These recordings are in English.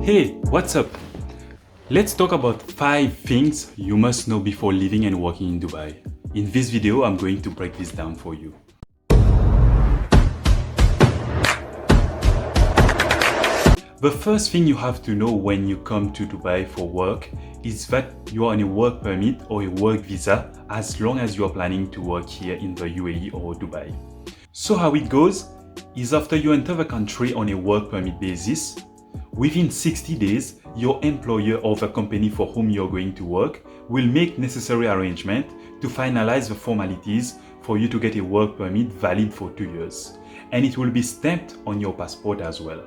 Hey, what's up? Let's talk about 5 things you must know before living and working in Dubai. In this video, I'm going to break this down for you. The first thing you have to know when you come to Dubai for work is that you are on a work permit or a work visa as long as you are planning to work here in the UAE or Dubai. So how it goes is after you enter the country on a work permit basis, within 60 days, your employer or the company for whom you're going to work will make necessary arrangements to finalize the formalities for you to get a work permit valid for 2 years. And it will be stamped on your passport as well.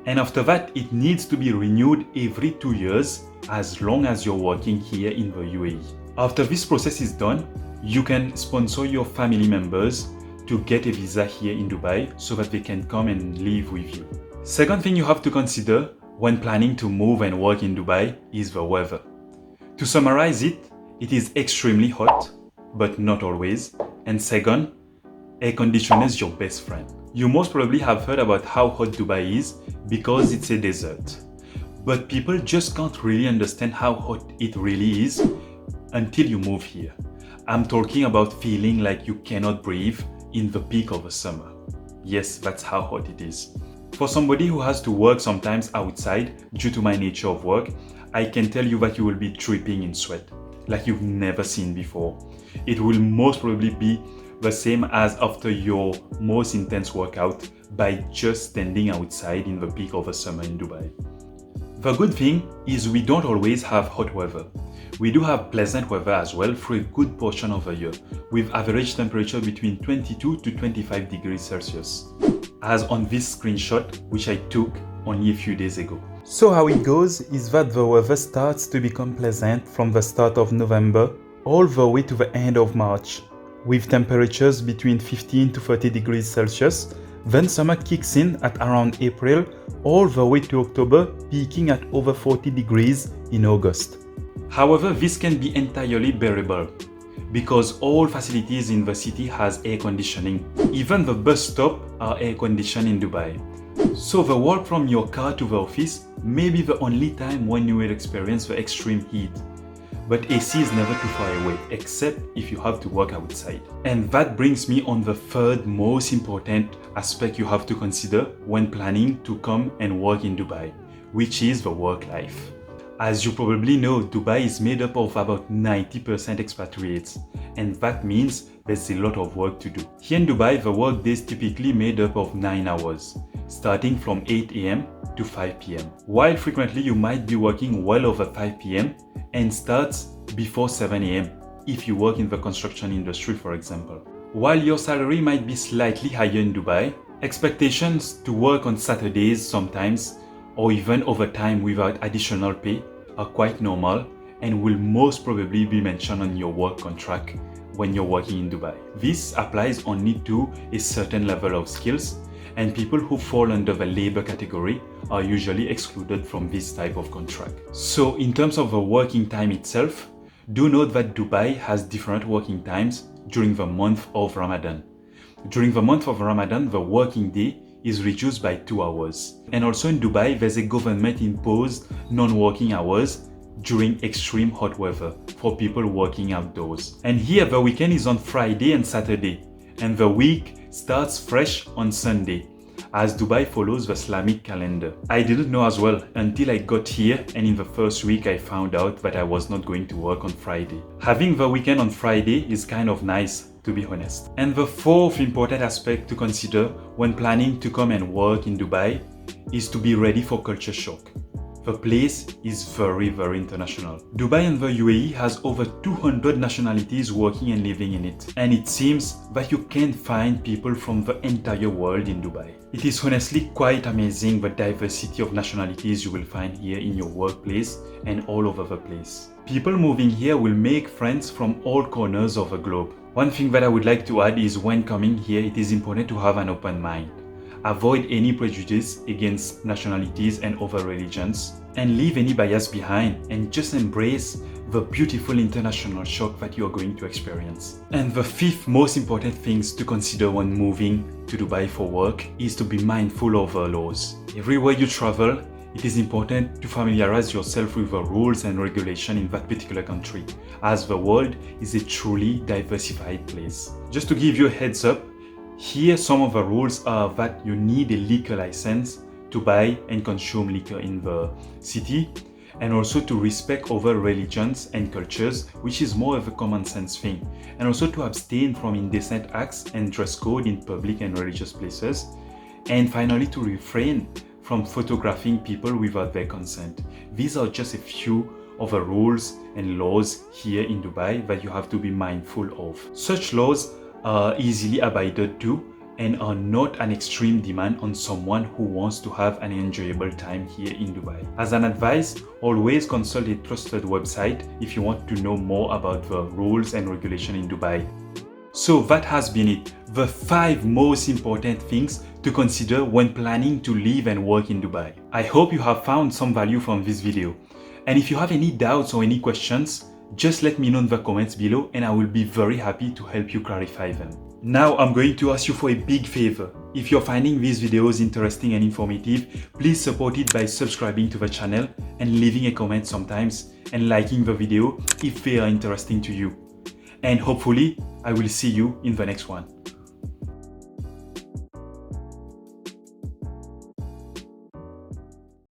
And after that, it needs to be renewed every 2 years as long as you're working here in the UAE. After this process is done, you can sponsor your family members to get a visa here in Dubai so that they can come and live with you. Second thing you have to consider when planning to move and work in Dubai is the weather. To summarize it, it is extremely hot, but not always. And second, air conditioner is your best friend. You most probably have heard about how hot Dubai is because it's a desert. But people just can't really understand how hot it really is until you move here. I'm talking about feeling like you cannot breathe in the peak of the summer. Yes, that's how hot it is. For somebody who has to work sometimes outside due to my nature of work, I can tell you that you will be dripping in sweat like you've never seen before. It will most probably be the same as after your most intense workout by just standing outside in the peak of the summer in Dubai. The good thing is we don't always have hot weather. We do have pleasant weather as well for a good portion of the year, with average temperature between 22 to 25 degrees Celsius, as on this screenshot which I took only a few days ago. So how it goes is that the weather starts to become pleasant from the start of November all the way to the end of March, with temperatures between 15 to 30 degrees Celsius. Then summer kicks in at around April all the way to October, peaking at over 40 degrees in August. However, this can be entirely bearable because all facilities in the city has air conditioning. Even the bus stop are air conditioned in Dubai. So the walk from your car to the office may be the only time when you will experience the extreme heat. But AC is never too far away, except if you have to work outside. And that brings me on the third most important aspect you have to consider when planning to come and work in Dubai, which is the work life. As you probably know, Dubai is made up of about 90% expatriates, and that means there's a lot of work to do. Here in Dubai, the workday is typically made up of 9 hours, starting from 8 a.m. to 5 p.m. While frequently you might be working well over 5 p.m. and starts before 7 a.m. if you work in the construction industry, for example. While your salary might be slightly higher in Dubai, expectations to work on Saturdays sometimes or even overtime without additional pay are quite normal and will most probably be mentioned on your work contract when you're working in Dubai. This applies only to a certain level of skills, and people who fall under the labor category are usually excluded from this type of contract. So in terms of the working time itself, do note that Dubai has different working times during the month of Ramadan. During the month of Ramadan, the working day is reduced by 2 hours. And also in Dubai, there's a government-imposed non-working hours during extreme hot weather for people working outdoors. And here the weekend is on Friday and Saturday, and the week starts fresh on Sunday, as Dubai follows the Islamic calendar. I didn't know as well until I got here, and in the first week I found out that I was not going to work on Friday. Having the weekend on Friday is kind of nice, to be honest. And the fourth important aspect to consider when planning to come and work in Dubai is to be ready for culture shock. The place is very international. Dubai and the UAE has over 200 nationalities working and living in it. And it seems that you can find people from the entire world in Dubai. It is honestly quite amazing the diversity of nationalities you will find here in your workplace and all over the place. People moving here will make friends from all corners of the globe. One thing that I would like to add is when coming here, it is important to have an open mind. Avoid any prejudice against nationalities and other religions, and leave any bias behind and just embrace the beautiful international shock that you are going to experience. And the fifth most important things to consider when moving to Dubai for work is to be mindful of the laws. Everywhere you travel, it is important to familiarize yourself with the rules and regulations in that particular country, as the world is a truly diversified place. Just to give you a heads up, here some of the rules are that you need a liquor license to buy and consume liquor in the city, and also to respect other religions and cultures, which is more of a common sense thing, and also to abstain from indecent acts and dress code in public and religious places, and finally to refrain from photographing people without their consent. These are just a few of the rules and laws here in Dubai that you have to be mindful of. Such laws are easily abided to and are not an extreme demand on someone who wants to have an enjoyable time here in Dubai. As an advice, always consult a trusted website if you want to know more about the rules and regulation in Dubai. So that has been it, the 5 most important things to consider when planning to live and work in Dubai. I hope you have found some value from this video. And if you have any doubts or any questions, just let me know in the comments below and I will be very happy to help you clarify them. Now I'm going to ask you for a big favor. If you're finding these videos interesting and informative, please support it by subscribing to the channel and leaving a comment sometimes and liking the video if they are interesting to you. And hopefully, I will see you in the next one.